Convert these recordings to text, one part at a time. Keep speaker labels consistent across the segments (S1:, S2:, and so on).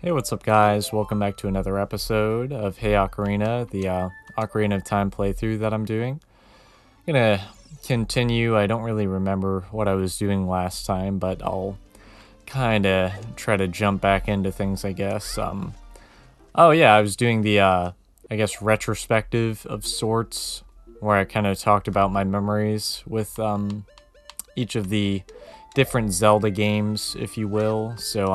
S1: Hey, what's up, guys? Welcome back to another episode of Hey Ocarina, the Ocarina of Time playthrough that I'm doing. I'm gonna continue. I don't really remember what I was doing last time, but I'll kind of try to jump back into things, I guess. Oh yeah, I was doing the, I guess, retrospective of sorts, where I kind of talked about my memories with each of the different Zelda games, if you will. So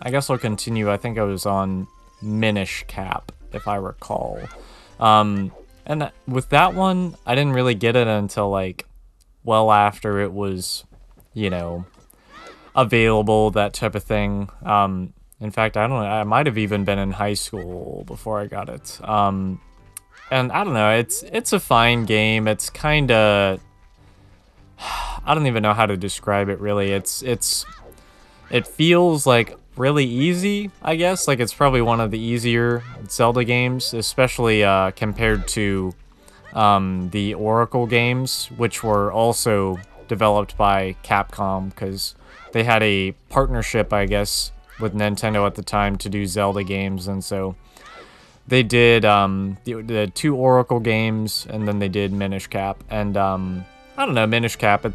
S1: I guess I'll continue. I think I was on Minish Cap, if I recall. And with that one, I didn't really get it until like well after it was, you know, available, that type of thing. In fact, I don't know, I might have even been in high school before I got it. And I don't know, it's a fine game. It's kind of, I don't even know how to describe it really. It feels like really easy, I guess. Like it's probably one of the easier Zelda games, especially compared to the Oracle games, which were also developed by Capcom, because they had a partnership, I guess, with Nintendo at the time to do Zelda games, and so they did the two Oracle games, and then they did Minish Cap, and I don't know, Minish Cap,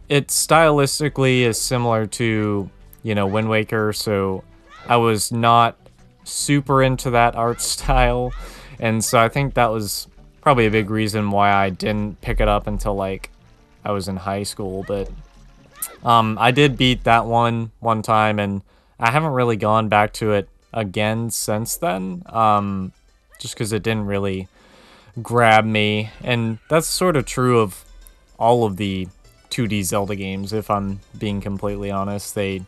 S1: it stylistically is similar to, you know, Wind Waker, so I was not super into that art style, and so I think that was probably a big reason why I didn't pick it up until, like, I was in high school, but I did beat that one time, and I haven't really gone back to it again since then, just because it didn't really grab me, and that's sort of true of all of the 2D Zelda games, if I'm being completely honest. They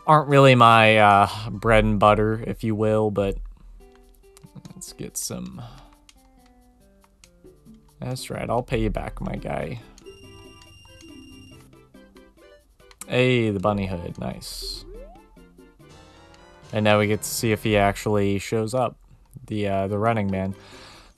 S1: aren't really my bread and butter, if you will, but let's get some... That's right, I'll pay you back, my guy. Hey, the bunny hood, nice. And now we get to see if he actually shows up, the running man.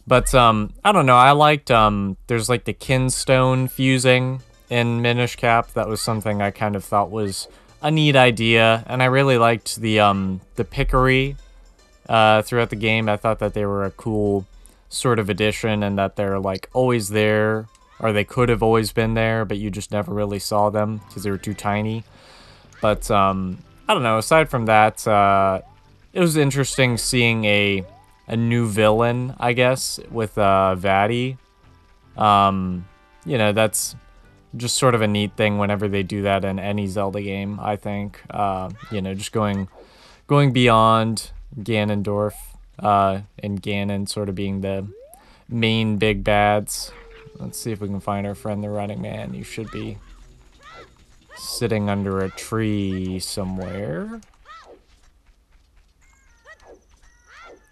S1: But I don't know, I liked there's like the kinstone fusing in Minish Cap. That was something I kind of thought was a neat idea, and I really liked the pickery throughout the game. I thought that they were a cool sort of addition, and that they're like always there, or they could have always been there, but you just never really saw them because they were too tiny. But I don't know, aside from that, it was interesting seeing a new villain, I guess, with Vaddie. You know, that's just sort of a neat thing whenever they do that in any Zelda game, I think. You know, just going beyond Ganondorf, and Ganon sort of being the main big bads. Let's see if we can find our friend the Running Man. You should be sitting under a tree somewhere.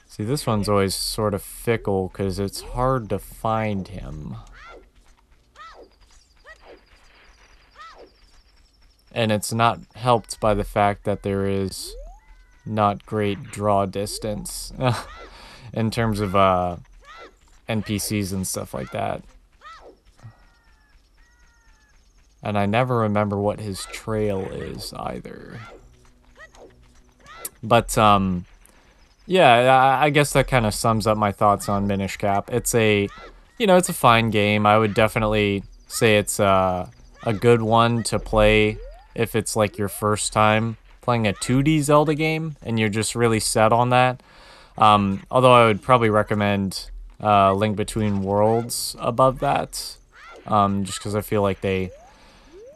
S1: See, this one's always sort of fickle because it's hard to find him. And it's not helped by the fact that there is not great draw distance in terms of NPCs and stuff like that. And I never remember what his trail is either. But yeah, I guess that kind of sums up my thoughts on Minish Cap. It's a, you know, it's a fine game. I would definitely say it's a good one to play if it's like your first time playing a 2D Zelda game and you're just really set on that. Although I would probably recommend Link Between Worlds above that, just because I feel like they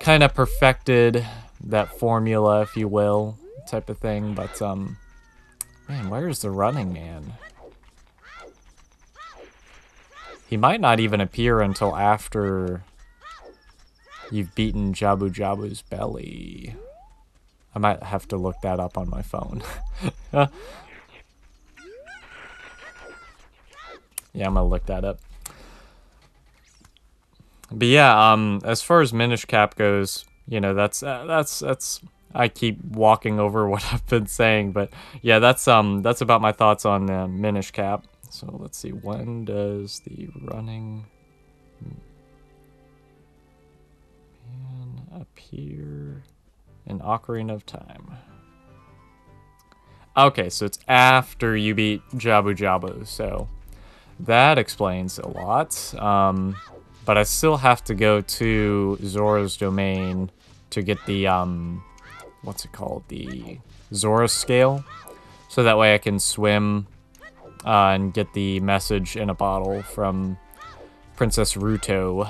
S1: kind of perfected that formula, if you will, type of thing. But man, where's the Running Man? He might not even appear until after you've beaten Jabu Jabu's belly. I might have to look that up on my phone. Yeah, I'm gonna look that up. But yeah, as far as Minish Cap goes, you know, that's I keep walking over what I've been saying, but yeah, that's about my thoughts on Minish Cap. So let's see, when does the Running Man appear in Ocarina of Time? Okay, so it's after you beat Jabu Jabu, so that explains a lot. But I still have to go to Zora's Domain to get the, what's it called? The Zora scale. So that way I can swim and get the message in a bottle from Princess Ruto.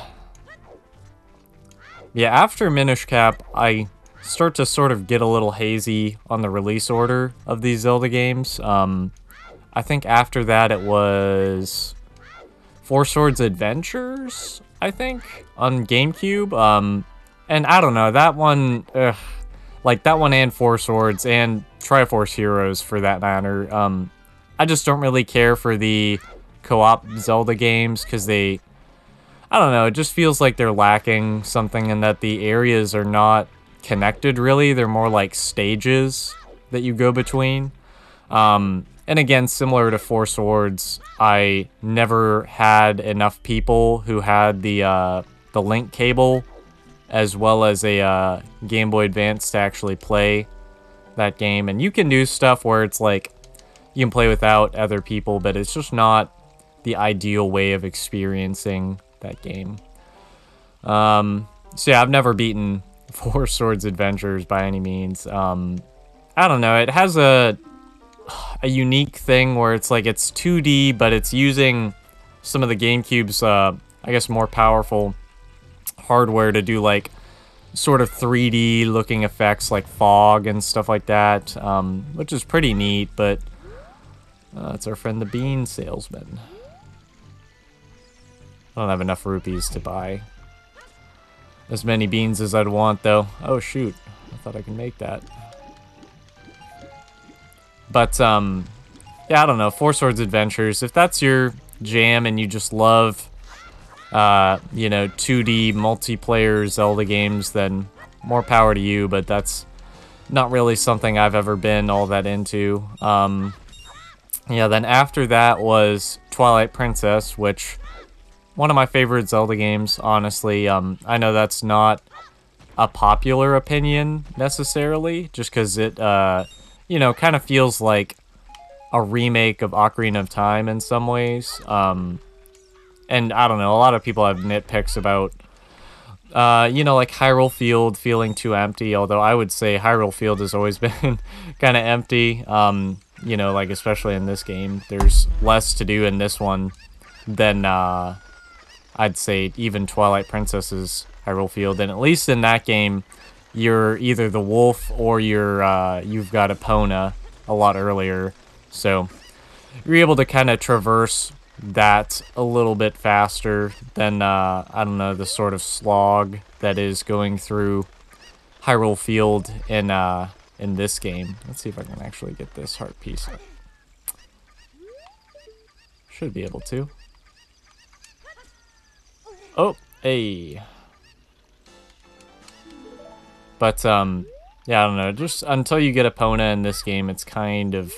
S1: Yeah, after Minish Cap, I start to sort of get a little hazy on the release order of these Zelda games. I think after that it was Four Swords Adventures, I think, on GameCube. And I don't know, that one, like that one and Four Swords and Triforce Heroes for that matter. I just don't really care for the co-op Zelda games because I don't know, it just feels like they're lacking something in that the areas are not connected really. They're more like stages that you go between. And again, similar to Four Swords, I never had enough people who had the link cable as well as a Game Boy Advance to actually play that game. And you can do stuff where it's like you can play without other people, but it's just not the ideal way of experiencing that game. So yeah, I've never beaten Four Swords Adventures by any means. I don't know, it has a unique thing where it's like it's 2D, but it's using some of the GameCube's, I guess, more powerful hardware to do like sort of 3D looking effects like fog and stuff like that, which is pretty neat, but it's our friend the bean salesman. I don't have enough rupees to buy as many beans as I'd want, though. Oh, shoot. I thought I could make that. But, yeah, I don't know. Four Swords Adventures, if that's your jam and you just love, you know, 2D multiplayer Zelda games, then more power to you, but that's not really something I've ever been all that into. Yeah, then after that was Twilight Princess, which one of my favorite Zelda games, honestly. I know that's not a popular opinion necessarily, just because it, you know, kind of feels like a remake of Ocarina of Time in some ways. And I don't know, a lot of people have nitpicks about, you know, like Hyrule Field feeling too empty, although I would say Hyrule Field has always been kind of empty. You know, like especially in this game, there's less to do in this one than, I'd say even Twilight Princess's Hyrule Field, and at least in that game, you're either the wolf or you've got Epona a lot earlier, so you're able to kind of traverse that a little bit faster than I don't know, the sort of slog that is going through Hyrule Field in this game. Let's see if I can actually get this heart piece. Should be able to. Oh, hey. But, yeah, I don't know. Just until you get Epona in this game, it's kind of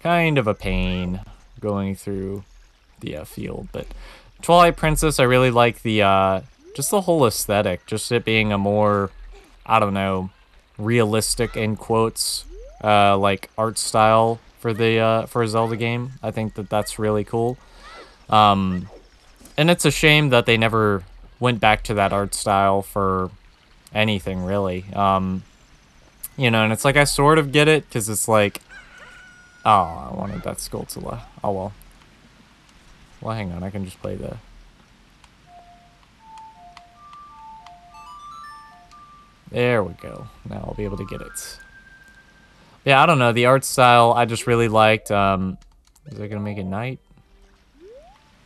S1: a pain going through the field. But Twilight Princess, I really like the, just the whole aesthetic. Just it being a more, I don't know, realistic, in quotes, like, art style for the, for a Zelda game. I think that that's really cool. And it's a shame that they never went back to that art style for anything, really. You know, and it's like I sort of get it, because it's like, oh, I wanted that Skulltula. Oh, well. Well, hang on, I can just play the... There we go. Now I'll be able to get it. Yeah, I don't know, the art style I just really liked. Is that gonna make it night?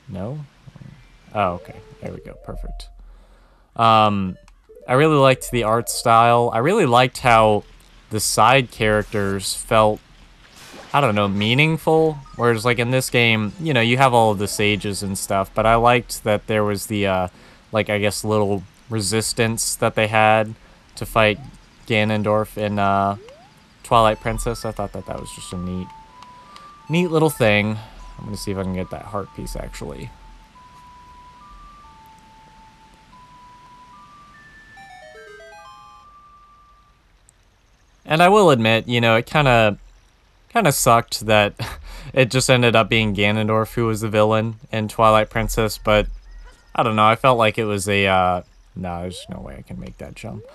S1: No? Oh, okay. There we go. Perfect. I really liked the art style. I really liked how the side characters felt, I don't know, meaningful. Whereas, like, in this game, you know, you have all of the sages and stuff, but I liked that there was the, like, I guess, little resistance that they had to fight Ganondorf in, Twilight Princess. I thought that that was just a neat little thing. I'm gonna see if I can get that heart piece, actually. And I will admit, you know, it kind of kind of sucked that it just ended up being Ganondorf who was the villain in Twilight Princess, but I don't know, I felt like it was a, no, there's no way I can make that jump.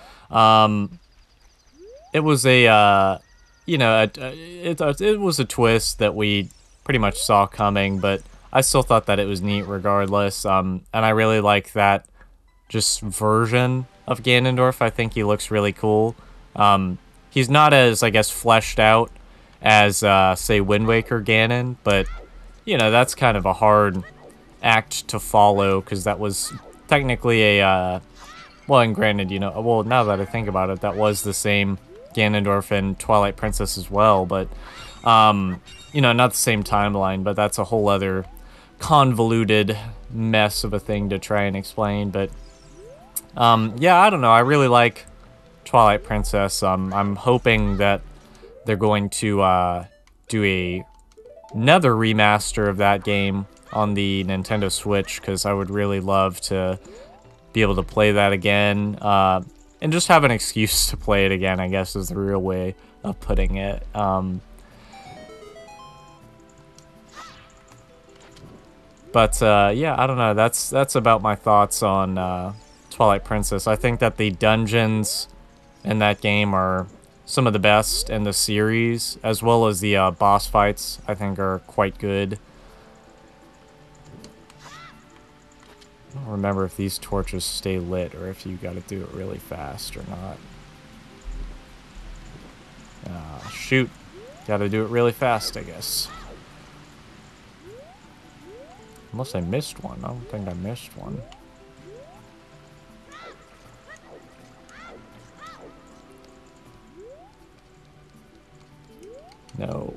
S1: It was a, you know, it was a twist that we pretty much saw coming, but I still thought that it was neat regardless, and I really like that just version of Ganondorf. I think he looks really cool. He's not as, I guess, fleshed out as, say, Wind Waker Ganon, but, you know, that's kind of a hard act to follow, because that was technically a, well, and granted, you know, well, now that I think about it, that was the same Ganondorf in Twilight Princess as well, but, you know, not the same timeline, but that's a whole other convoluted mess of a thing to try and explain, but, yeah, I don't know, I really like Twilight Princess. I'm hoping that they're going to, do another remaster of that game on the Nintendo Switch, because I would really love to be able to play that again, and just have an excuse to play it again, I guess, is the real way of putting it. But yeah, I don't know. That's about my thoughts on Twilight Princess. I think that the dungeons in that game are some of the best in the series, as well as the boss fights, I think, are quite good. I don't remember if these torches stay lit or if you gotta do it really fast or not. Shoot. Gotta do it really fast, I guess. Unless I missed one. I don't think I missed one. No.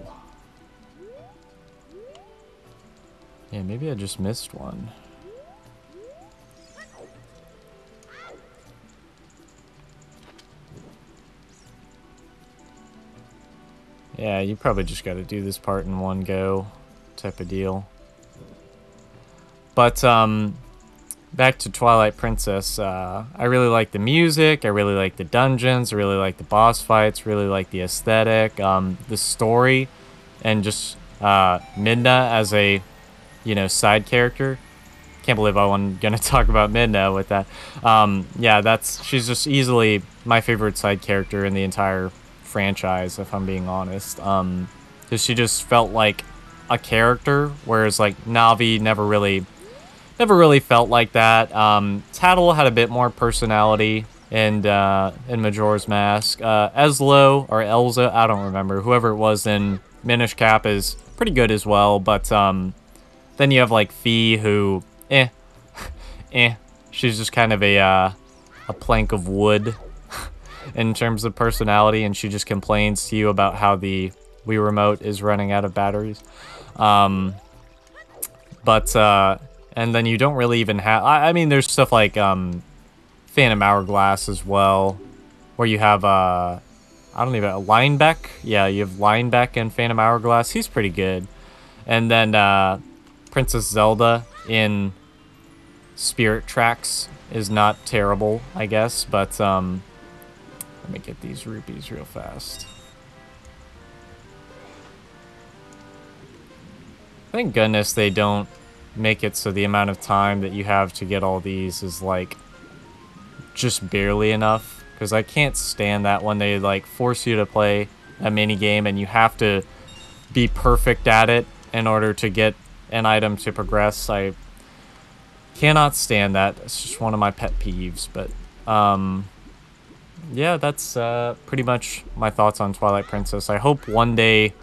S1: Yeah, maybe I just missed one. Yeah, you probably just got to do this part in one go, type of deal. But, back to Twilight Princess, I really like the music, I really like the dungeons, I really like the boss fights, really like the aesthetic, the story, and just, Midna as a, you know, side character. Can't believe I wasn't gonna talk about Midna with that. Yeah, she's just easily my favorite side character in the entire franchise, if I'm being honest, because she just felt like a character, whereas like Navi never really felt like that. Tattle had a bit more personality in Majora's Mask. Eslo or Elza, I don't remember, whoever it was in Minish Cap is pretty good as well, but then you have like Fee, who she's just kind of a plank of wood in terms of personality, and she just complains to you about how the Wii Remote is running out of batteries. And then you don't really even have... I mean, there's stuff like Phantom Hourglass as well, where you have, I don't even... Linebeck? Yeah, you have Linebeck and Phantom Hourglass. He's pretty good. And then Princess Zelda in Spirit Tracks is not terrible, I guess, but... let me get these rupees real fast. Thank goodness they don't make it so the amount of time that you have to get all these is, like, just barely enough. Because I can't stand that when they, like, force you to play a minigame and you have to be perfect at it in order to get an item to progress. I cannot stand that. It's just one of my pet peeves, but, yeah, that's pretty much my thoughts on Twilight Princess. I hope one day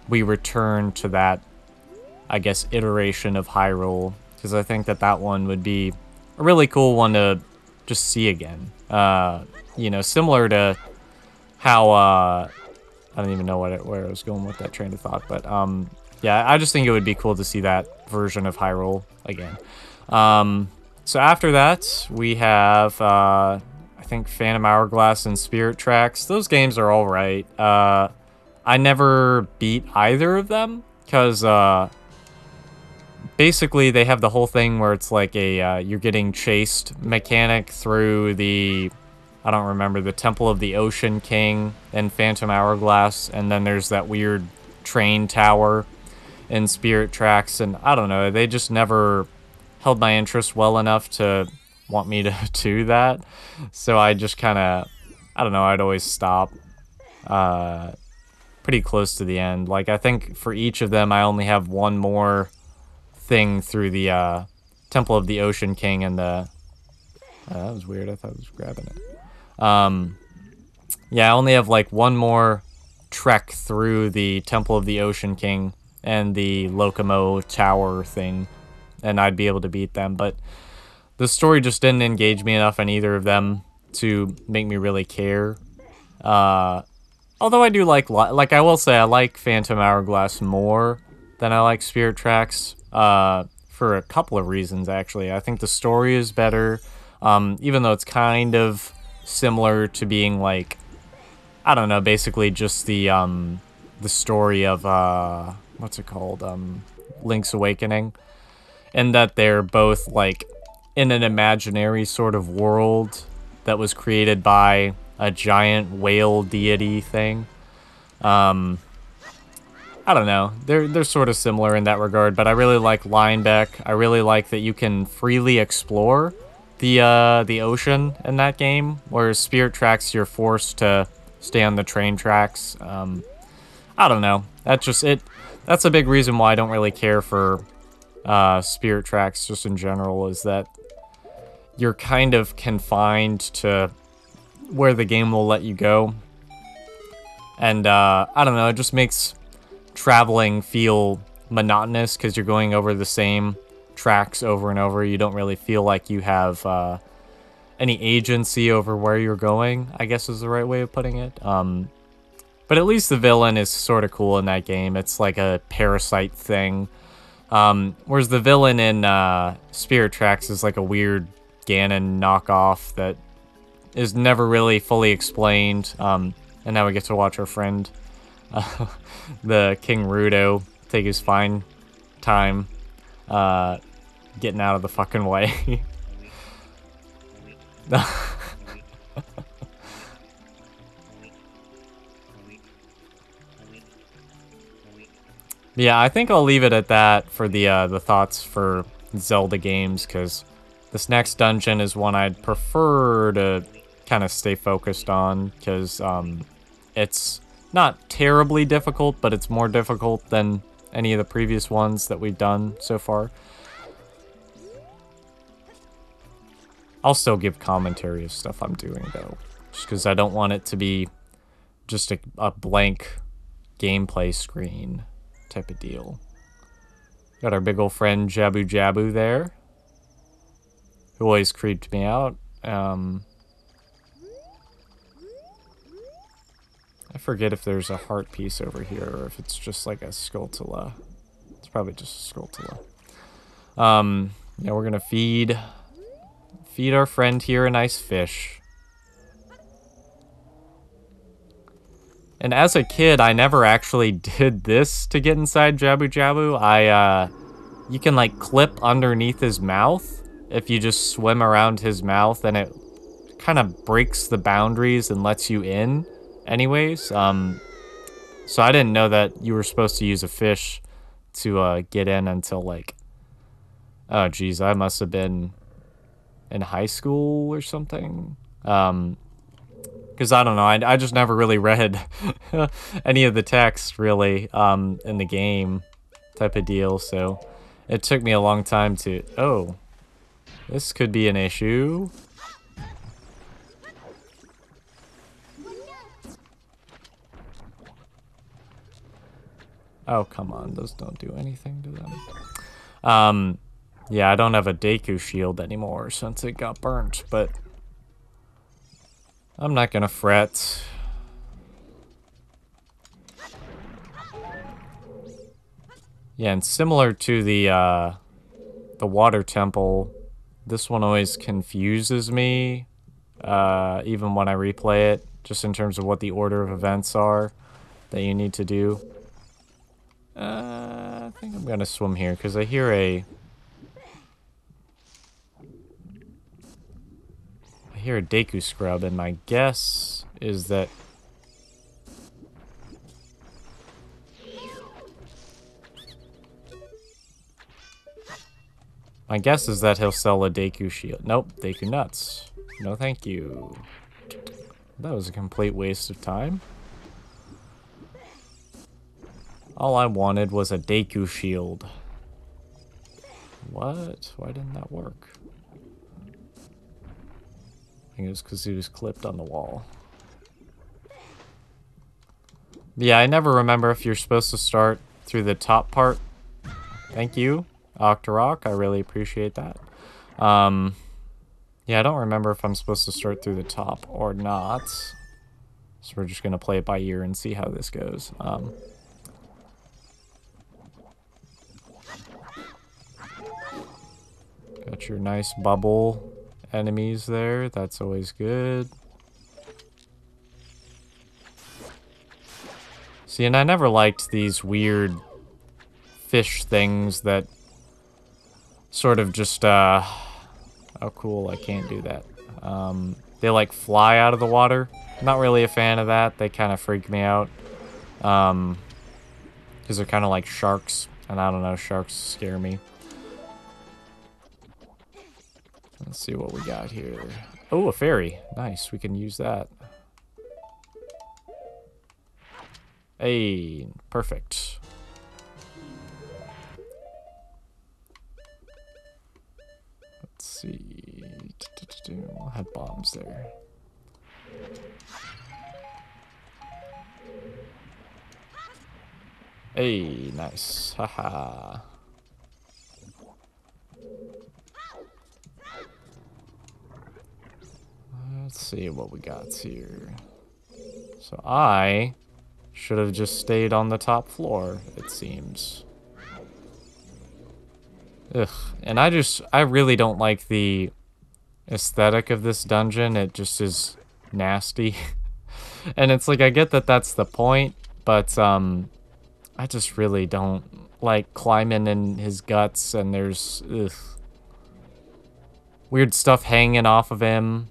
S1: we return to that, I guess, iteration of Hyrule, because I think that one would be a really cool one to just see again. You know, similar to how, I don't even know where I was going with that train of thought, but, yeah, I just think it would be cool to see that version of Hyrule again. So after that, we have, I think Phantom Hourglass and Spirit Tracks. Those games are alright. I never beat either of them, because, basically they have the whole thing where it's like a, you're getting chased mechanic through the, I don't remember, the Temple of the Ocean King and Phantom Hourglass, and then there's that weird train tower in Spirit Tracks, and I don't know, they just never held my interest well enough to want me to do that. So I just kind of, I don't know, I'd always stop pretty close to the end. Like, I think for each of them, I only have one more thing through the Temple of the Ocean King and the... that was weird. I thought I was grabbing it. Yeah, I only have, like, one more trek through the Temple of the Ocean King and the Locomo Tower thing, and I'd be able to beat them. But the story just didn't engage me enough in either of them to make me really care. Although I do like I will say I like Phantom Hourglass more than I like Spirit Tracks, for a couple of reasons, actually. I think the story is better, even though it's kind of similar to being, like, I don't know, basically just the story of, what's it called, Link's Awakening, and that they're both, like, in an imaginary sort of world that was created by a giant whale deity thing. I don't know. They're sort of similar in that regard, but I really like Linebeck. I really like that you can freely explore the ocean in that game, whereas Spirit Tracks you're forced to stay on the train tracks. I don't know. That's a big reason why I don't really care for Spirit Tracks just in general, is that you're kind of confined to where the game will let you go. And I don't know, it just makes traveling feel monotonous because you're going over the same tracks over and over. You don't really feel like you have any agency over where you're going, I guess is the right way of putting it. But at least the villain is sort of cool in that game. It's like a parasite thing. Whereas the villain in Spirit Tracks is like a weird Ganon knockoff that is never really fully explained. And now we get to watch our friend, the King Rudo, take his fine time getting out of the fucking way. Yeah, I think I'll leave it at that for the thoughts for Zelda games, because this next dungeon is one I'd prefer to kind of stay focused on, because it's not terribly difficult, but it's more difficult than any of the previous ones that we've done so far. I'll still give commentary of stuff I'm doing, though, just because I don't want it to be just a blank gameplay screen type of deal. Got our big old friend Jabu Jabu there, who always creeped me out. I forget if there's a heart piece over here or if it's just like a Skulltula. It's probably just a Skulltula. Yeah, we're gonna feed our friend here a nice fish. And as a kid, I never actually did this to get inside Jabu Jabu. You can like clip underneath his mouth if you just swim around his mouth, and it kind of breaks the boundaries and lets you in anyways. So I didn't know that you were supposed to use a fish to get in until like, oh geez, I must have been in high school or something. Because I don't know, I just never really read any of the text really in the game type of deal, so it took me a long time to, oh, this could be an issue. Oh, come on, those don't do anything to them. Yeah, I don't have a Deku shield anymore since it got burnt, but I'm not gonna fret. Yeah, and similar to the water temple, this one always confuses me, even when I replay it, just in terms of what the order of events are that you need to do. I think I'm gonna swim here because I hear a Deku scrub, and my guess is that My guess is that he'll sell a Deku shield. Nope, Deku nuts. No thank you. That was a complete waste of time. All I wanted was a Deku shield. What? Why didn't that work? I think it was because he was clipped on the wall. Yeah, I never remember if you're supposed to start through the top part. Thank you, Octorok. I really appreciate that. Yeah, I don't remember if I'm supposed to start through the top or not. So we're just going to play it by ear and see how this goes. Got your nice bubble enemies there. That's always good. See, and I never liked these weird fish things that sort of just, oh cool, I can't do that. They like fly out of the water. Not really a fan of that. They kind of freak me out. Because they're kind of like sharks. And I don't know, sharks scare me. Let's see what we got here. Oh, a fairy. Nice, we can use that. Hey, perfect. Let's see. We'll have bombs there. Hey, nice. Haha. Let's see what we got here. So I should have just stayed on the top floor, it seems. Ugh. And I really don't like the aesthetic of this dungeon. It just is nasty. And it's like, I get that that's the point, but I just really don't like climbing in his guts, and there's weird stuff hanging off of him.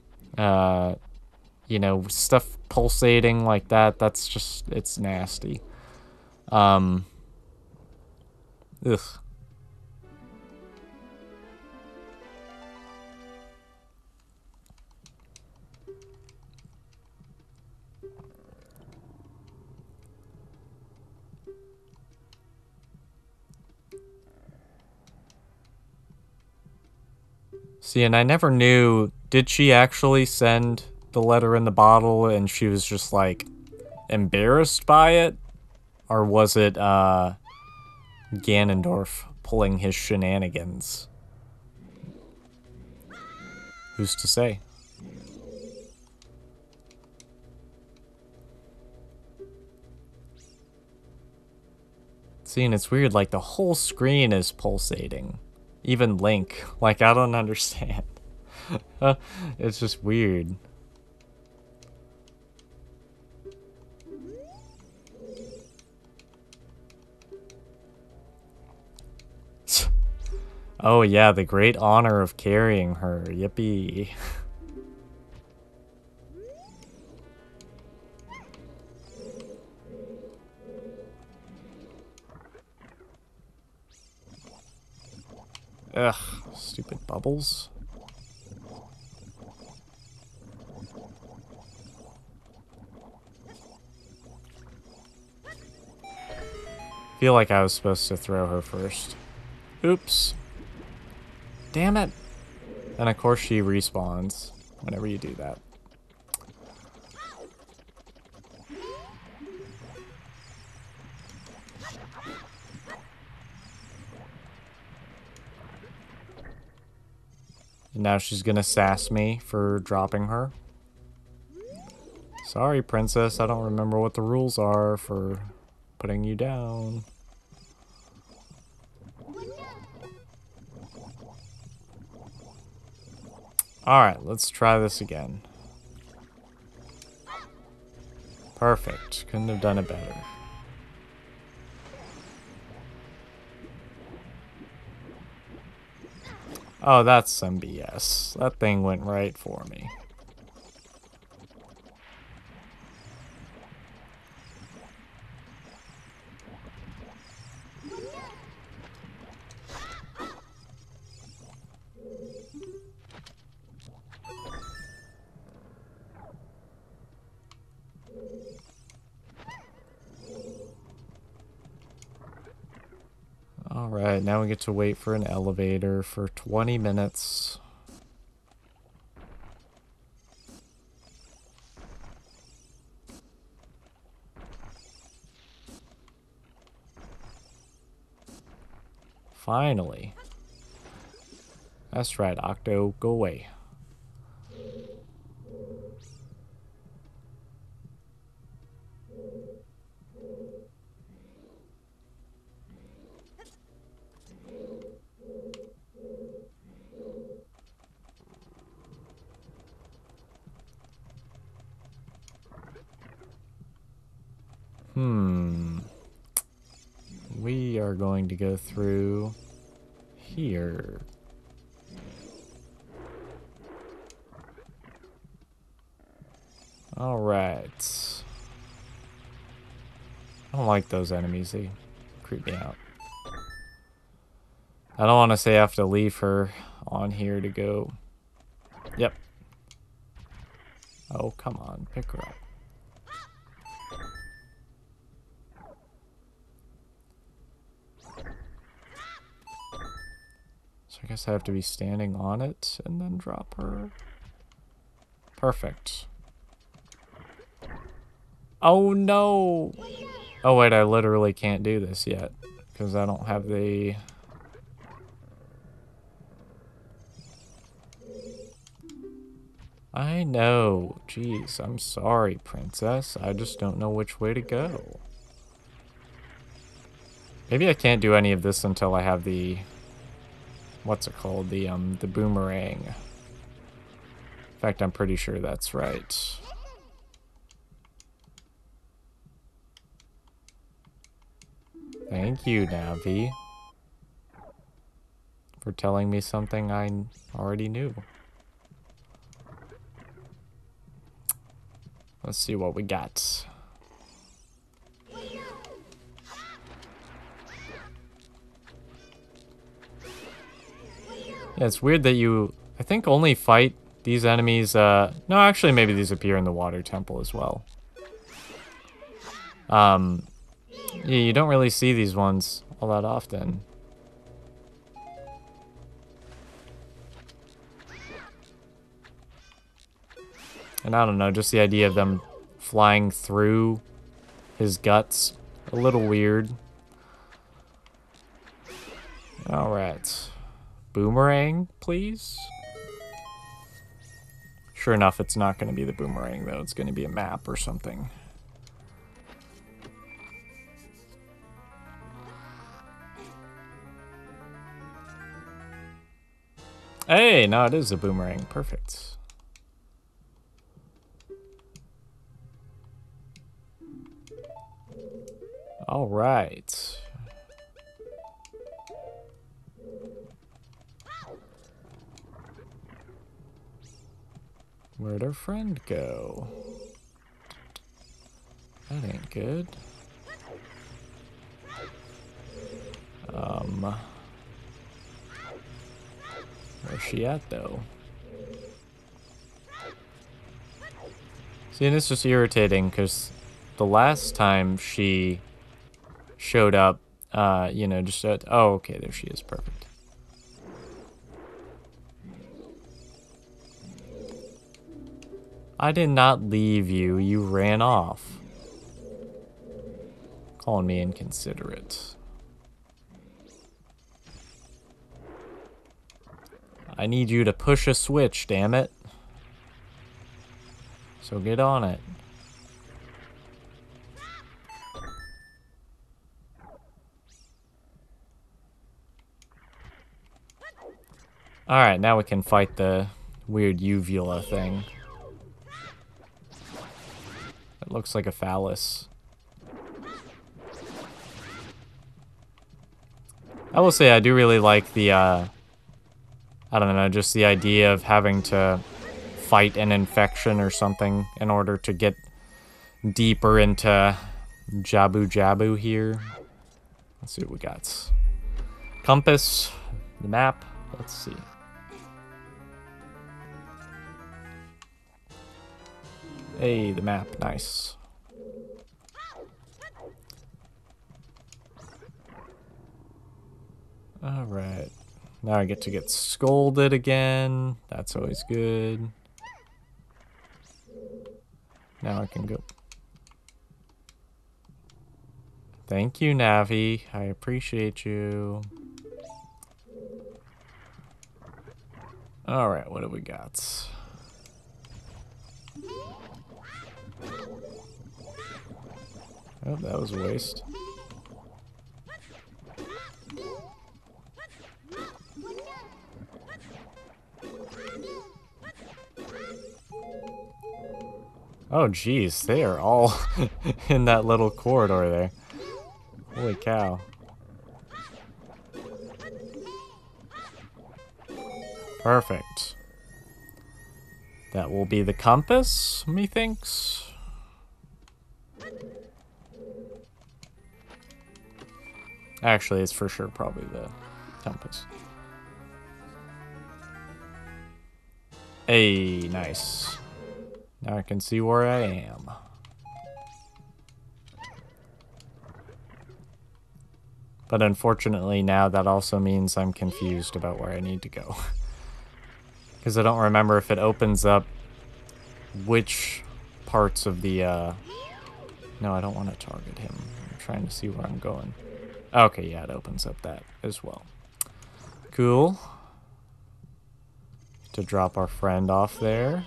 S1: You know, stuff pulsating like that. That's just, it's nasty. Ugh. See, and I never knew, did she actually send the letter in the bottle and she was just like embarrassed by it? Or was it Ganondorf pulling his shenanigans? Who's to say? See, and it's weird, like the whole screen is pulsating. Even Link. Like, I don't understand. It's just weird. Oh yeah, the great honor of carrying her. Yippee. Ugh, stupid bubbles. Feel like I was supposed to throw her first. Oops. Damn it. And of course she respawns whenever you do that. And now she's gonna sass me for dropping her. Sorry, princess, I don't remember what the rules are for putting you down. Alright, let's try this again. Perfect. Couldn't have done it better. Oh, that's some BS. That thing went right for me. Alright, now we get to wait for an elevator for 20 minutes. Finally. That's right, Octo, go away. We are going to go through here. Alright. I don't like those enemies, they creep me out. I don't want to say I have to leave her on here to go. Yep. Oh, come on, pick her up. So I guess I have to be standing on it and then drop her. Perfect. Oh no! Oh wait, I literally can't do this yet because I don't have the... I know. Jeez, I'm sorry, princess. I just don't know which way to go. Maybe I can't do any of this until I have the... What's it called? The boomerang. In fact, I'm pretty sure that's right. Thank you, Navi, for telling me something I already knew. Let's see what we got. Yeah, it's weird that you, I think, only fight these enemies, no, actually, maybe these appear in the water temple as well. Yeah, you don't really see these ones all that often. And I don't know, just the idea of them flying through his guts, a little weird. Alright. Boomerang, please? Sure enough, it's not going to be the boomerang, though. It's going to be a map or something. Hey, no, it is a boomerang. Perfect. All right. Where'd our friend go? That ain't good. Where's she at, though? See, and it's just irritating, because the last time she showed up, you know, just said, oh, okay, there she is, perfect. I did not leave you, you ran off. Calling me inconsiderate. I need you to push a switch, damn it. So get on it. Alright, now we can fight the weird uvula thing. It looks like a phallus. I will say I do really like the, I don't know, just the idea of having to fight an infection or something in order to get deeper into Jabu Jabu here. Let's see what we got. Compass, the map, let's see. Hey, the map, nice. Now I get to get scolded again. That's always good. Now I can go. Thank you, Navi. I appreciate you. Alright, what do we got? Oh, that was a waste. Oh, geez, they are all in that little corridor there. Holy cow. Perfect. That will be the compass, methinks. Actually, it's for sure probably the compass. Hey, nice. Now I can see where I am. But unfortunately now that also means I'm confused about where I need to go. Because I don't remember if it opens up which parts of the, No, I don't want to target him. I'm trying to see where I'm going. Okay, yeah, it opens up that as well. Cool. To drop our friend off there.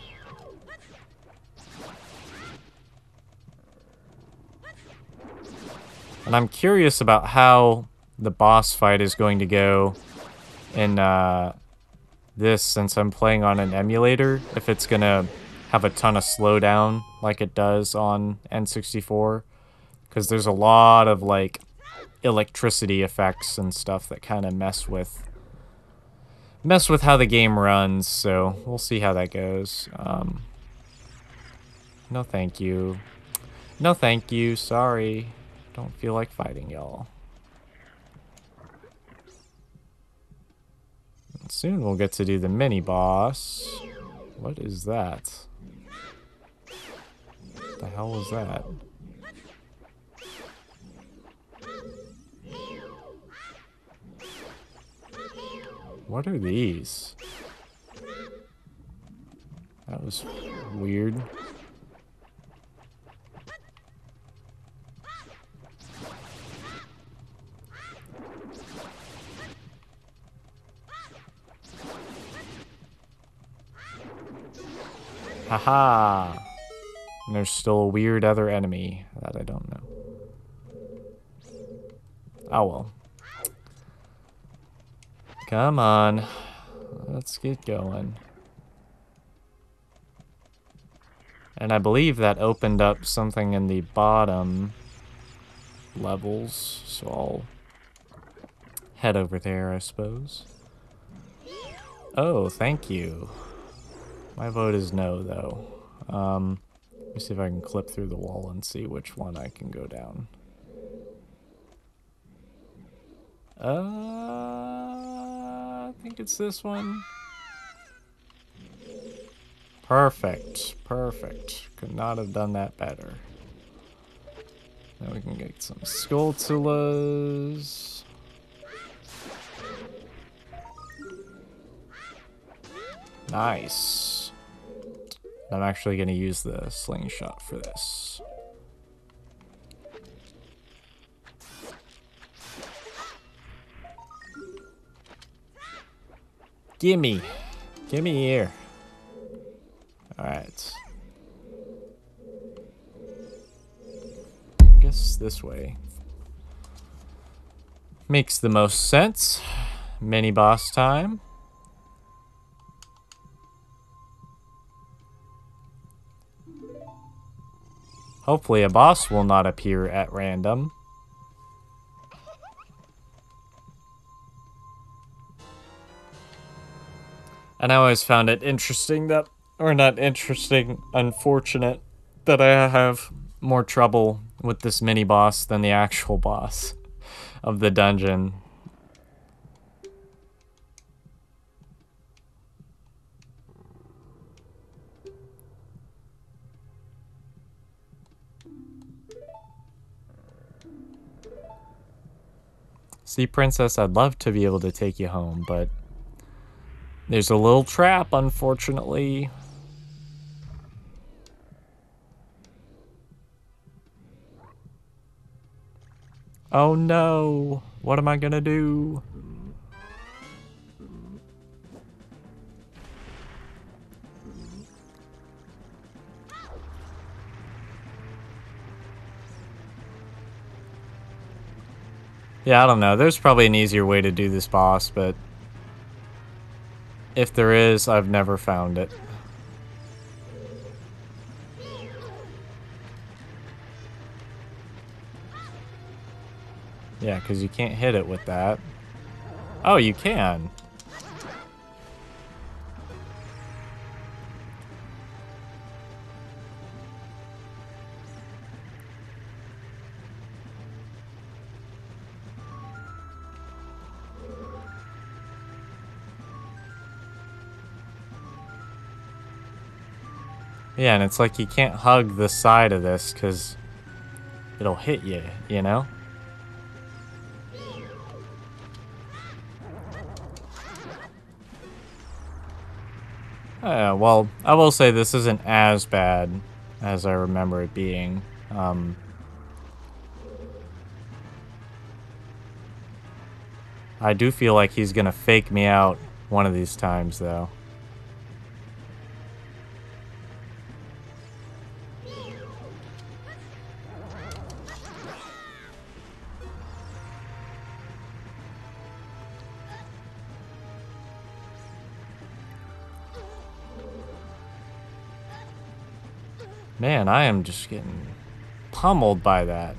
S1: And I'm curious about how the boss fight is going to go in this, since I'm playing on an emulator. If it's going to have a ton of slowdown like it does on N64. Because there's a lot of, like, electricity effects and stuff that kind of mess with how the game runs. So we'll see how that goes. No thank you. No thank you. Sorry. Don't feel like fighting y'all. Soon we'll get to do the mini boss. What is that? What the hell was that? What are these? That was weird. Haha! And there's still a weird other enemy that I don't know. Oh well. Come on. Let's get going. And I believe that opened up something in the bottom levels, so I'll head over there, I suppose. Oh, thank you. My vote is no, though. Let me see if I can clip through the wall and see which one I can go down. I think it's this one. Perfect. Perfect. Could not have done that better. Now we can get some Skulltulas. Nice. I'm actually going to use the slingshot for this. Gimme. Gimme here. Alright. I guess this way makes the most sense. Mini boss time. Hopefully a boss will not appear at random. And I always found it interesting that, or not interesting, unfortunate, that I have more trouble with this mini boss than the actual boss of the dungeon. See, Princess, I'd love to be able to take you home, but There's a little trap, unfortunately. Oh no! What am I gonna do? Yeah, I don't know. There's probably an easier way to do this boss, but if there is, I've never found it. Yeah, because you can't hit it with that. Oh, you can. Yeah, and it's like you can't hug the side of this because it'll hit you, you know? Well, I will say this isn't as bad as I remember it being. I do feel like he's gonna fake me out one of these times, though. Man, I am just getting pummeled by that.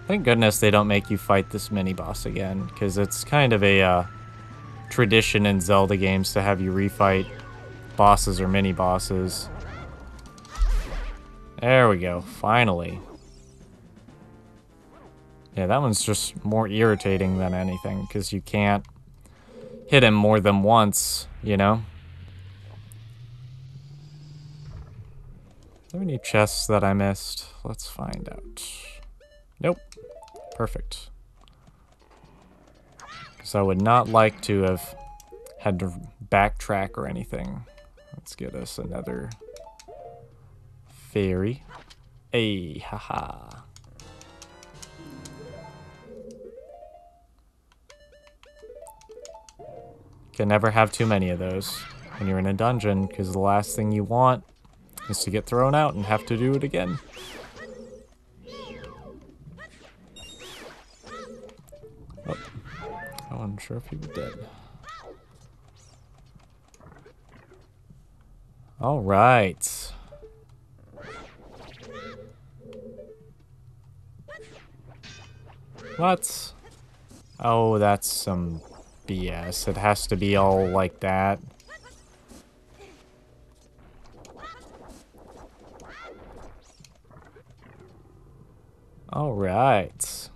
S1: Thank goodness they don't make you fight this mini-boss again, because it's kind of a tradition in Zelda games to have you refight bosses or mini-bosses. There we go, finally. Yeah, that one's just more irritating than anything, because you can't hit him more than once, you know? Are there any chests that I missed? Let's find out. Nope. Perfect. Because I would not like to have had to backtrack or anything. Let's get us another fairy. Hey, haha. Can never have too many of those when you're in a dungeon, because the last thing you want is to get thrown out and have to do it again. Oh, I wasn't sure if he was dead. All right. What? Oh, that's some BS. It has to be all like that. All right.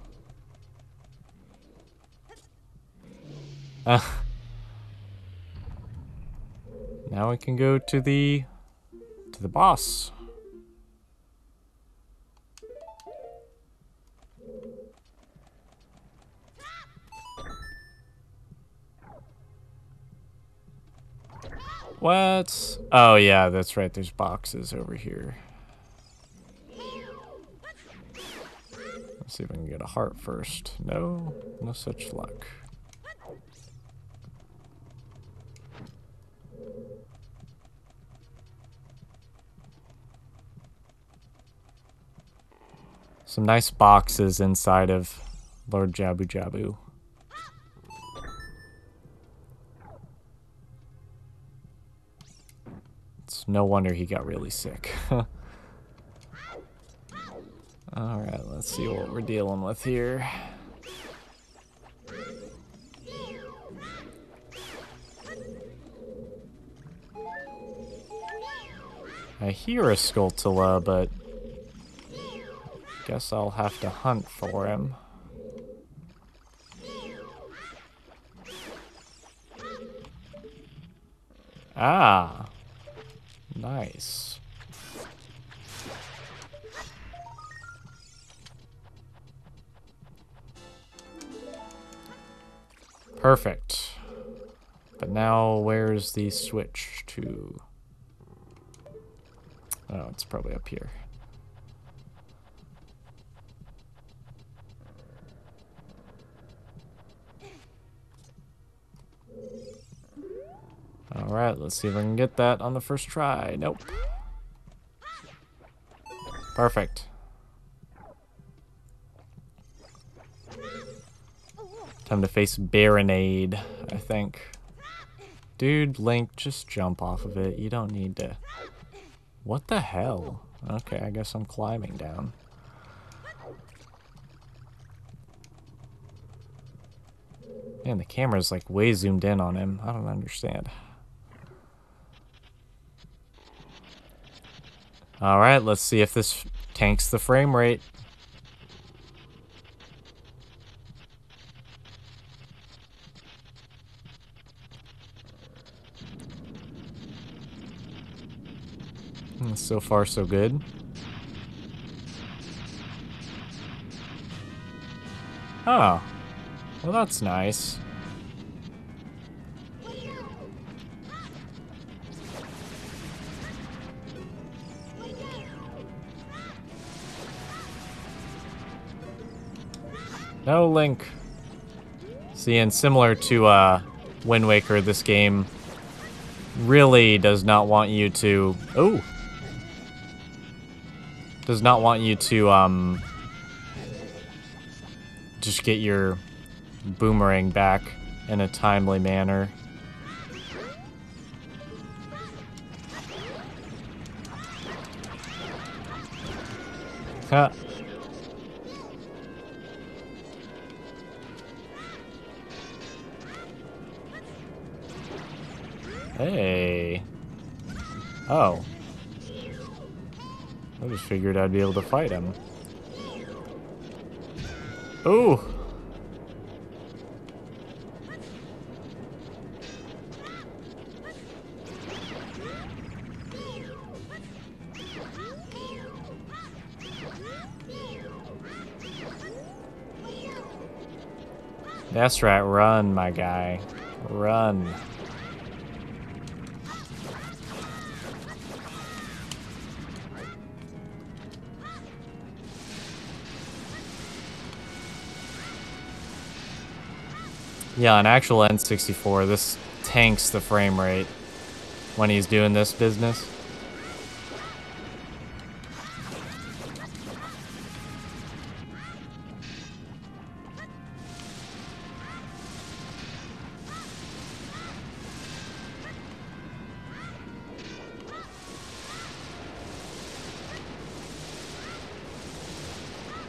S1: Now we can go to the boss. What? Oh yeah, that's right. There's boxes over here. Let's see if I can get a heart first. No, no such luck. Some nice boxes inside of Lord Jabu Jabu. It's no wonder he got really sick. Alright, let's see what we're dealing with here. I hear a Skulltula, but guess I'll have to hunt for him. Ah, nice. Perfect. But now, where's the switch to? Oh, it's probably up here. Alright, let's see if I can get that on the first try. Nope. Perfect. Time to face Baronade, I think. Dude, Link, just jump off of it. You don't need to... What the hell? Okay, I guess I'm climbing down. Man, the camera's like way zoomed in on him. I don't understand. Alright, let's see if this tanks the frame rate. So far, so good. Oh. Well, that's nice. No, Link. See, and similar to Wind Waker, this game really does not want you to... Oh! Does not want you to, just get your boomerang back in a timely manner. Huh. Hey. Oh. I just figured I'd be able to fight him. Ooh. That's right, run, my guy. Run. Yeah, on actual N64, this tanks the frame rate when he's doing this business.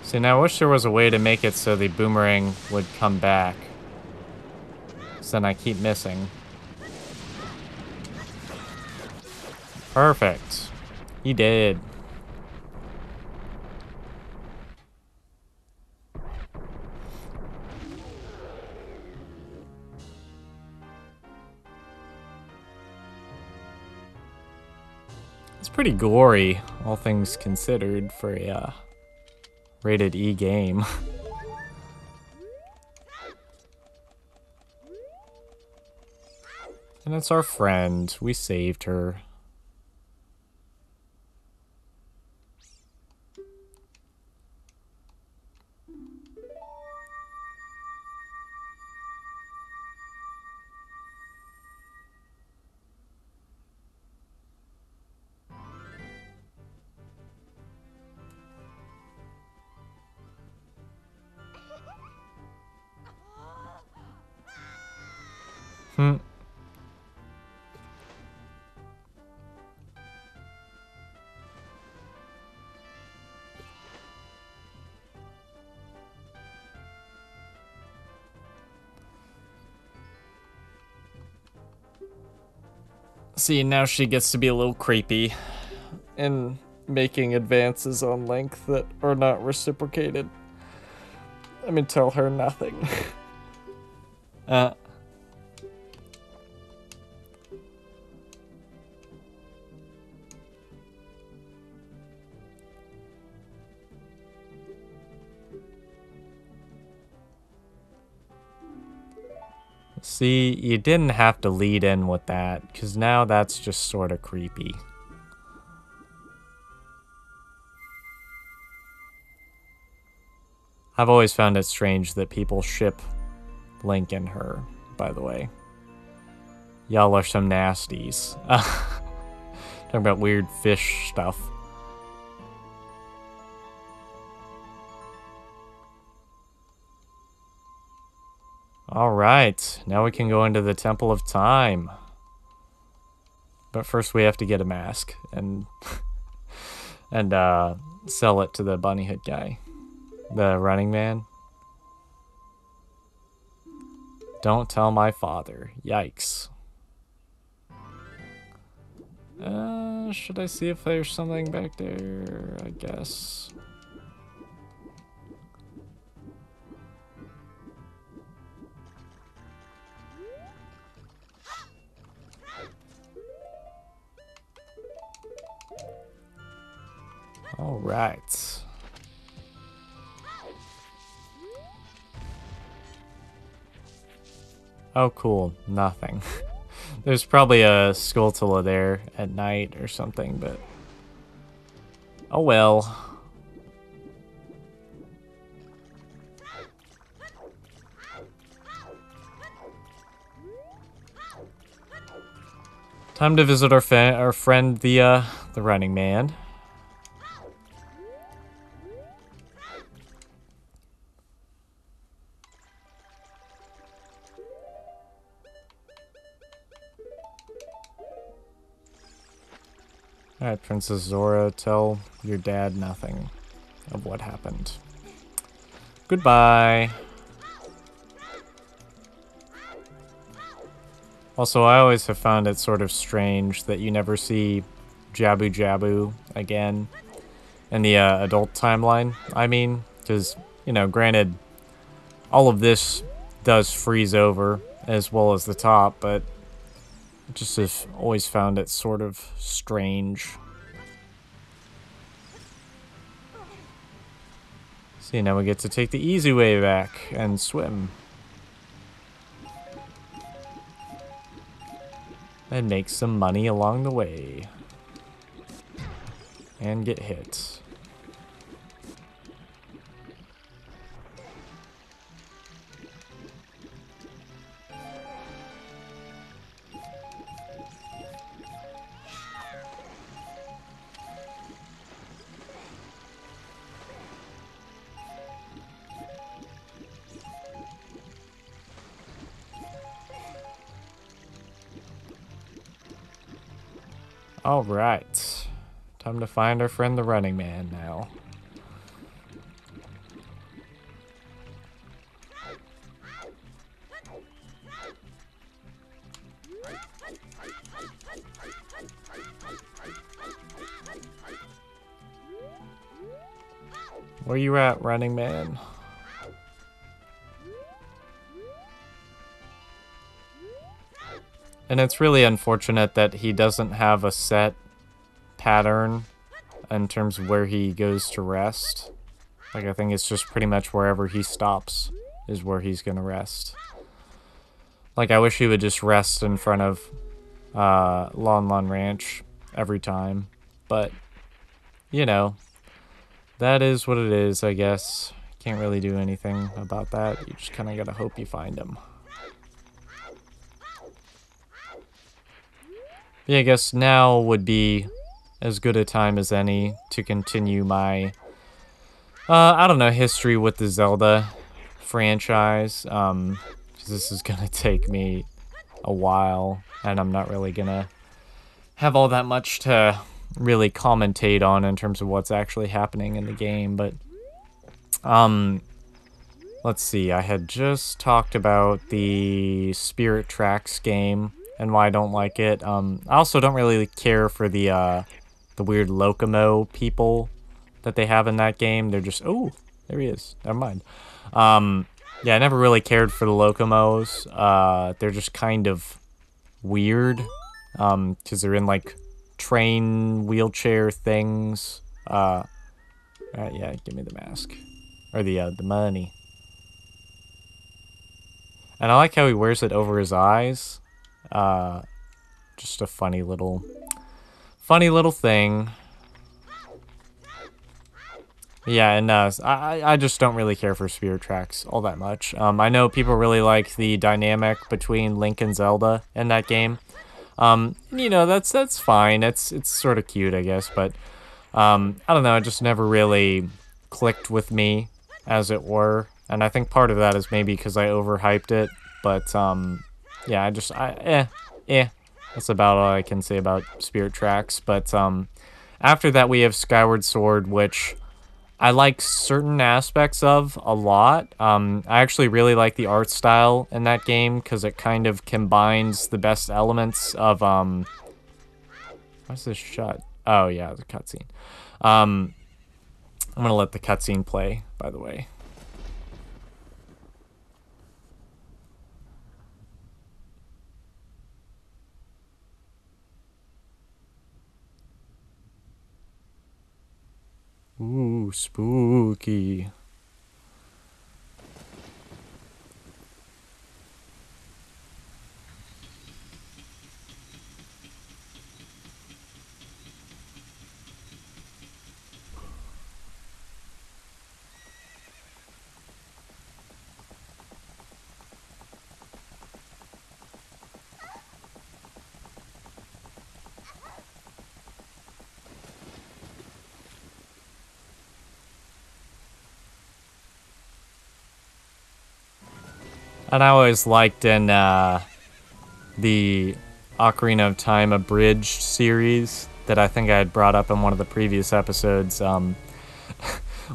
S1: See, now I wish there was a way to make it so the boomerang would come back. So then I keep missing. Perfect. He did. It's pretty gory, all things considered, for a rated E game. And it's our friend. We saved her. See, now she gets to be a little creepy and making advances on Link that are not reciprocated. I mean, tell her nothing. See, you didn't have to lead in with that, because now that's just sort of creepy. I've always found it strange that people ship Link and her, by the way. Y'all are some nasties. Talking about weird fish stuff. Alright, now we can go into the Temple of Time. But first we have to get a mask and sell it to the bunny hood guy. The running man. Don't tell my father. Yikes. Should I see if there's something back there? I guess. All right. Oh, cool. Nothing. There's probably a Skulltula there at night or something, but... oh well. Time to visit our friend, the running man. Alright, Princess Zora, tell your dad nothing of what happened. Goodbye. Also, I always have found it sort of strange that you never see Jabu Jabu again in the adult timeline. I mean, because, you know, granted, all of this does freeze over as well as the top, but just have always found it sort of strange. See, now we get to take the easy way back and swim. And make some money along the way. And get hit. Alright. Time to find our friend the running man now. Where you at, running man? And it's really unfortunate that he doesn't have a set pattern in terms of where he goes to rest. Like, I think it's just pretty much wherever he stops is where he's gonna rest. Like, I wish he would just rest in front of Lon Lon Ranch every time. But, you know, that is what it is, I guess. Can't really do anything about that. You just kind of gotta hope you find him. Yeah, I guess now would be as good a time as any to continue my, I don't know, history with the Zelda franchise. 'Cause this is gonna take me a while, and I'm not really gonna have all that much to really commentate on in terms of what's actually happening in the game, but, let's see, I had just talked about the Spirit Tracks game, and why I don't like it. I also don't really care for the weird Locomo people that they have in that game. They're just, oh, there he is. Never mind. Yeah, I never really cared for the Locomos. They're just kind of weird, because they're in, like, train wheelchair things. Yeah, give me the mask. Or the money. And I like how he wears it over his eyes. Just a funny little thing. Yeah, and I just don't really care for spirit tracks all that much. I know people really like the dynamic between Link and Zelda in that game. You know, that's fine. It's sort of cute, I guess, but I don't know, it just never really clicked with me, as it were. And I think part of that is maybe because I overhyped it, but yeah, that's about all I can say about spirit tracks. But after that we have Skyward Sword, which I like certain aspects of a lot. I actually really like the art style in that game because it kind of combines the best elements of why's this shut? Oh yeah, the cutscene. I'm gonna let the cutscene play, by the way. Ooh, spooky. And I always liked in the Ocarina of Time abridged series that I think I had brought up in one of the previous episodes.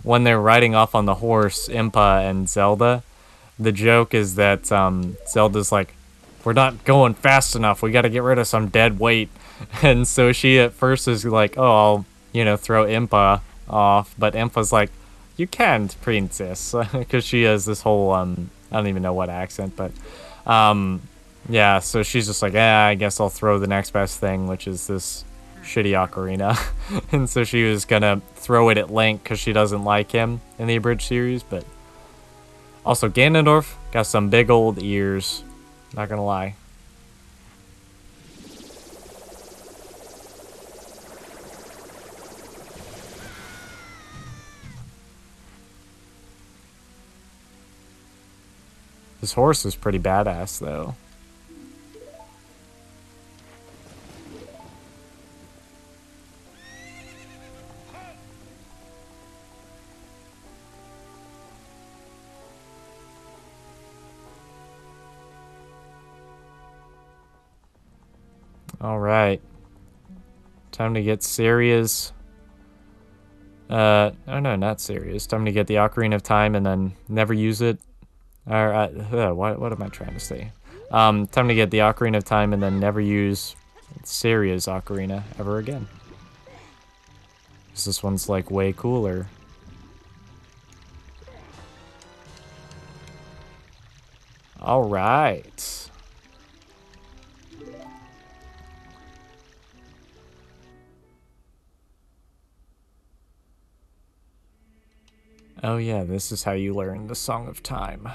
S1: When they're riding off on the horse, Impa and Zelda, the joke is that Zelda's like, we're not going fast enough. We got to get rid of some dead weight. And so she at first is like, oh, I'll, you know, throw Impa off. But Impa's like, you can't, princess. Because she has this whole, I don't even know what accent, but yeah, so she's just like, I guess I'll throw the next best thing, which is this shitty ocarina. And so she was gonna throw it at Link because she doesn't like him in the abridged series, but also Ganondorf got some big old ears, not gonna lie. His horse is pretty badass though. All right, time to get serious. Oh no, not serious. Time to get the Ocarina of Time and then never use it. Or what am I trying to say? Time to get the Ocarina of Time and then never use Saria's Ocarina ever again. This one's like way cooler. All right. Oh yeah, this is how you learn the Song of Time.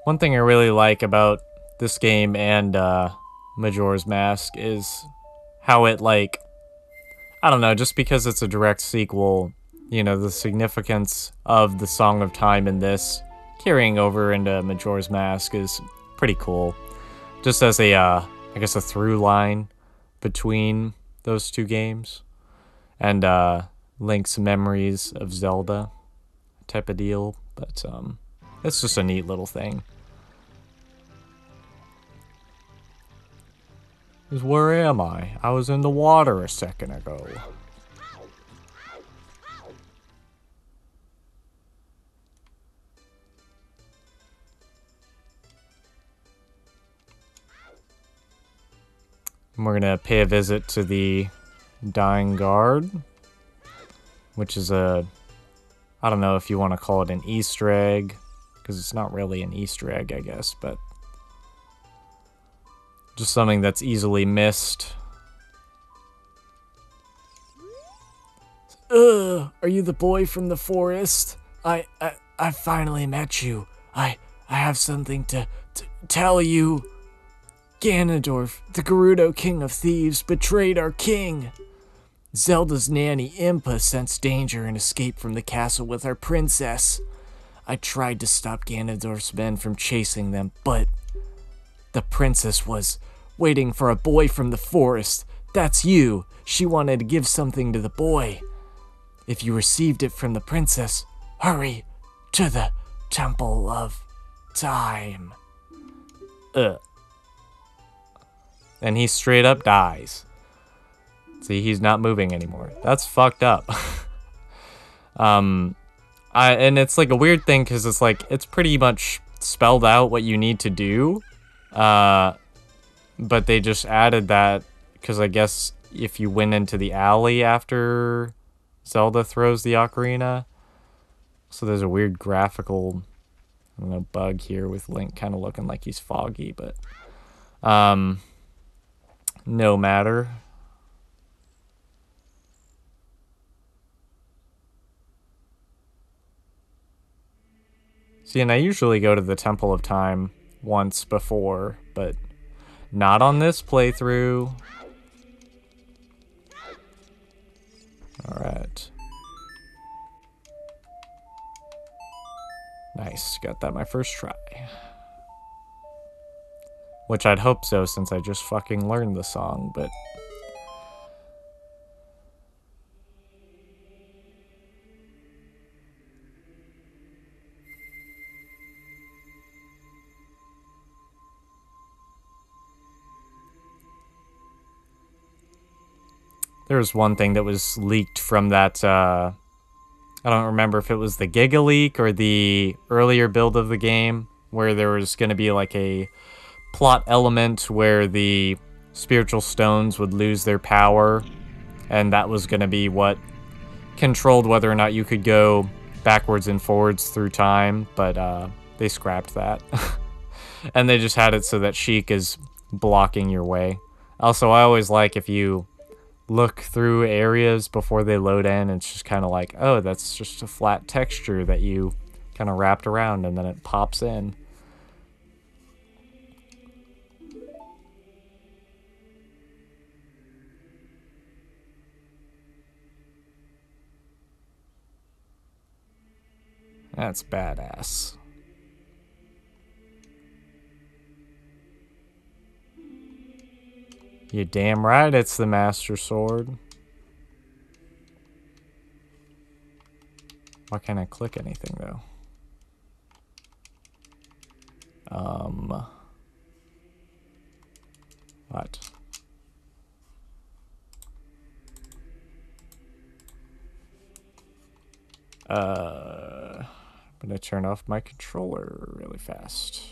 S1: One thing I really like about this game and Majora's Mask is how it, like, I don't know, just because it's a direct sequel, you know, the significance of the Song of Time in this carrying over into Majora's Mask is pretty cool. Just as a, I guess, a through line between those two games. And Link's memories of Zelda type of deal. But it's just a neat little thing. Where am I? I was in the water a second ago. we're gonna pay a visit to the Dying Guard, which is a, I don't know if you want to call it an Easter egg, because it's not really an Easter egg, I guess, but just something that's easily missed. Are you the boy from the forest? I finally met you. I have something to tell you. Ganondorf, the Gerudo King of Thieves, betrayed our king. Zelda's nanny, Impa, sensed danger and escaped from the castle with our princess. I tried to stop Ganondorf's men from chasing them, but the princess was waiting for a boy from the forest. That's you. She wanted to give something to the boy. If you received it from the princess, hurry to the Temple of Time. And he straight up dies. See, he's not moving anymore. That's fucked up. And it's like a weird thing because it's like, it's pretty much spelled out what you need to do. But they just added that because I guess if you went into the alley after Zelda throws the ocarina. So there's a weird graphical, I don't know, bug here with Link kind of looking like he's foggy, but no matter. See, and I usually go to the Temple of Time once before, but not on this playthrough. Alright. Nice, got that my first try. Which I'd hope so since I just fucking learned the song, but... There was one thing that was leaked from that, I don't remember if it was the Giga Leak or the earlier build of the game, where there was going to be like a plot element where the spiritual stones would lose their power, and that was going to be what controlled whether or not you could go backwards and forwards through time, but they scrapped that. And they just had it so that Sheik is blocking your way. Also, I always like if you look through areas before they load in, it's just kind of like, oh, that's just a flat texture that you kind of wrapped around and then it pops in. That's badass. You damn right it's the Master Sword. Why can't I click anything, though? What? I'm gonna turn off my controller really fast.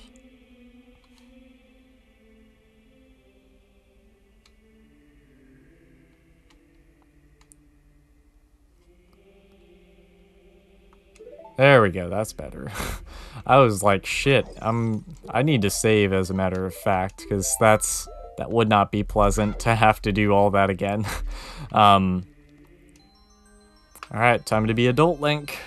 S1: There we go, that's better. I was like, shit, I need to save as a matter of fact, because that would not be pleasant to have to do all that again. Alright, time to be adult Link.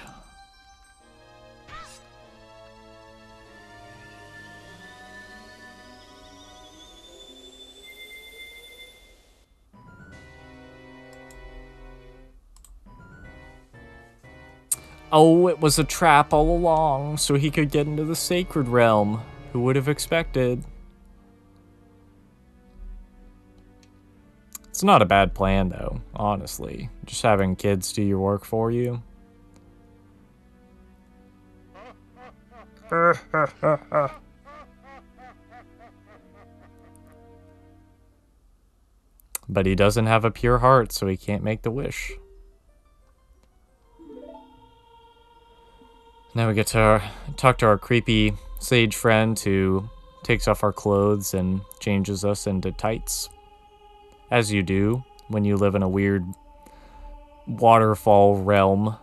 S1: Oh, it was a trap all along, so he could get into the Sacred Realm. Who would have expected? It's not a bad plan, though, honestly. Just having kids do your work for you. But he doesn't have a pure heart, so he can't make the wish. Now we get to talk to our creepy sage friend who takes off our clothes and changes us into tights. as you do when you live in a weird waterfall realm.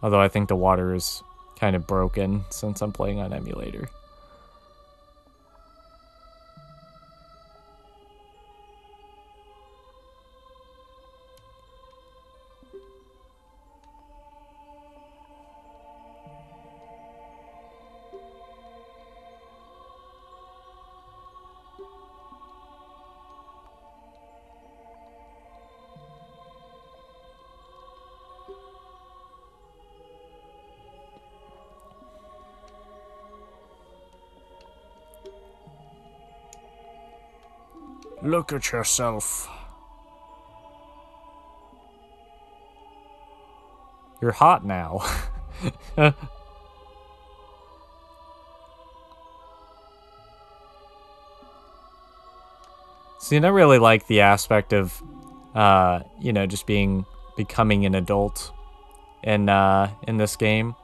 S1: Although I think the water is kind of broken since I'm playing on emulator. Look at yourself. You're hot now. See, and I really like the aspect of, you know, just becoming an adult in this game.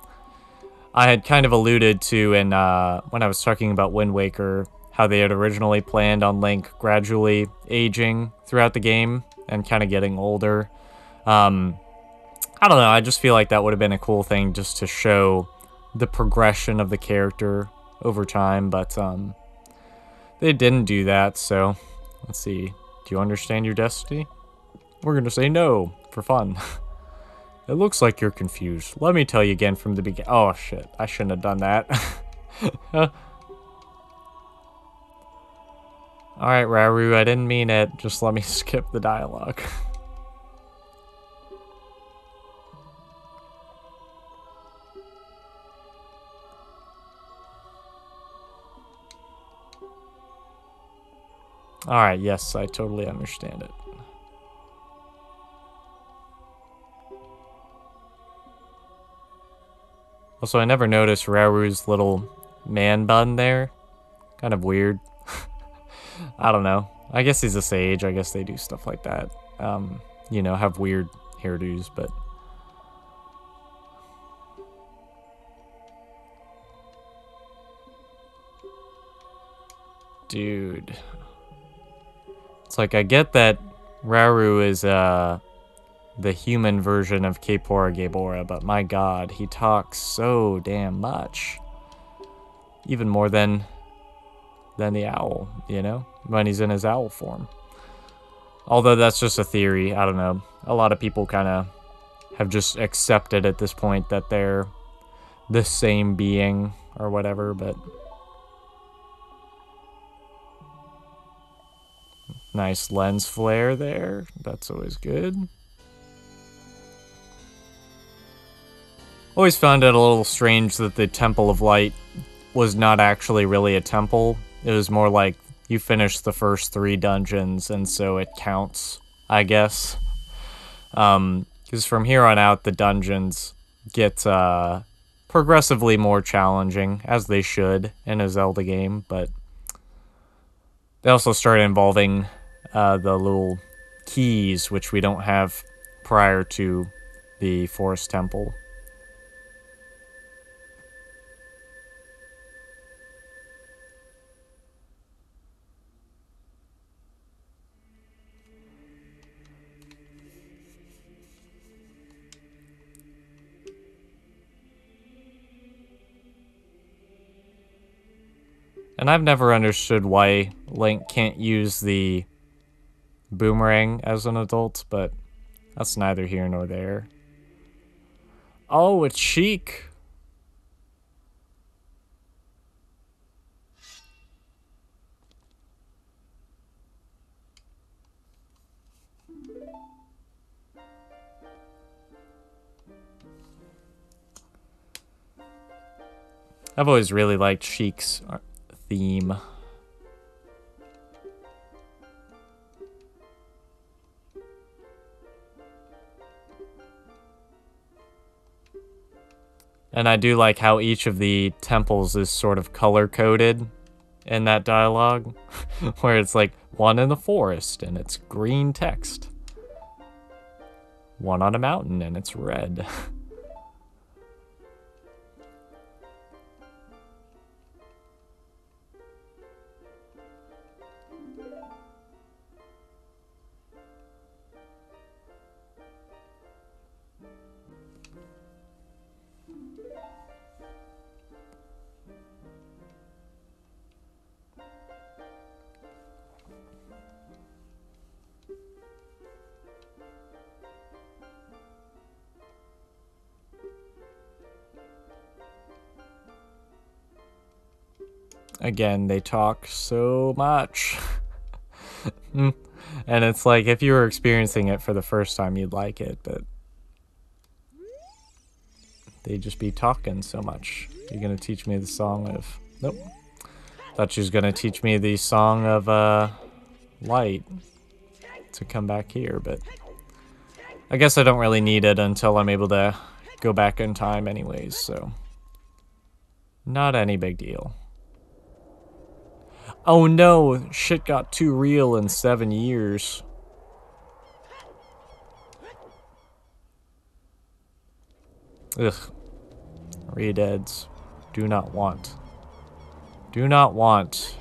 S1: I had kind of alluded to when I was talking about Wind Waker, how they had originally planned on Link gradually aging throughout the game and kind of getting older. I don't know, I just feel like that would have been a cool thing just to show the progression of the character over time, but they didn't do that, so let's see. Do you understand your destiny? We're gonna say no, for fun. It looks like you're confused. Let me tell you again from the beginning. Oh shit, I shouldn't have done that. Alright, Rauru, I didn't mean it. Just let me skip the dialogue. Alright, yes, I totally understand it. Also, I never noticed Rauru's little man bun there. Kind of weird. I don't know. I guess he's a sage. I guess they do stuff like that. You know, have weird hairdos, but... Dude. It's like, I get that Rauru is, the human version of Kaepora Gaebora, but my god, he talks so damn much. Even more than the owl, you know? When he's in his owl form. Although that's just a theory, I don't know. A lot of people kind of have just accepted at this point that they're the same being or whatever, but... Nice lens flare there. That's always good. Always found it a little strange that the Temple of Light was not actually really a temple. It was more like you finished the first 3 dungeons, and so it counts, I guess. Because from here on out, the dungeons get progressively more challenging, as they should in a Zelda game, but they also start involving the little keys, which we don't have prior to the Forest Temple. And I've never understood why Link can't use the boomerang as an adult, but that's neither here nor there. Oh, it's Sheik. I've always really liked Sheik's theme. And I do like how each of the temples is sort of color-coded in that dialogue, where it's like one in the forest and it's green text. One on a mountain and it's red. again, they talk so much. And it's like, if you were experiencing it for the first time, you'd like it, but they just be talking so much. You're gonna teach me the song of... Nope. Thought she was gonna teach me the song of, Light to come back here, but I guess I don't really need it until I'm able to go back in time anyways, so not any big deal. Oh no, shit got too real in 7 years. Ugh. Redeads. Do not want. Do not want.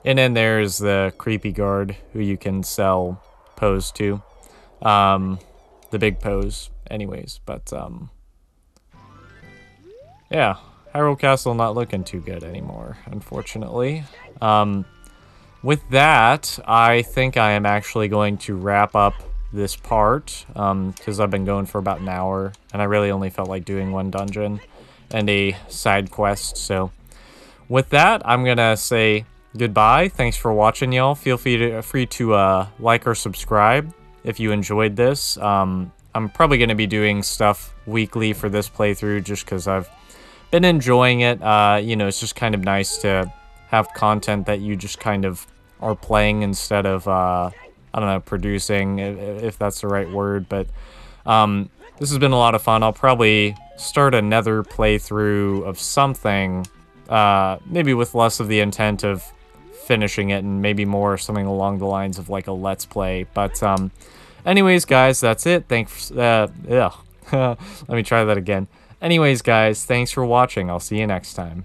S1: And then there's the creepy guard who you can sell pose to. The big pose anyways, but yeah, Hyrule Castle not looking too good anymore, unfortunately. With that, I think I am actually going to wrap up this part, because I've been going for about an hour, and I really only felt like doing one dungeon and a side quest, so with that, I'm gonna say goodbye. Thanks for watching, y'all. Feel free to like or subscribe if you enjoyed this. I'm probably going to be doing stuff weekly for this playthrough just because I've been enjoying it. You know, it's just kind of nice to have content that you just kind of are playing instead of, I don't know, producing, if that's the right word. But this has been a lot of fun. I'll probably start another playthrough of something, maybe with less of the intent of finishing it and maybe more something along the lines of like a let's play. But anyways, guys, that's it. Thanks. Let me try that again. Anyways, guys, thanks for watching. I'll see you next time.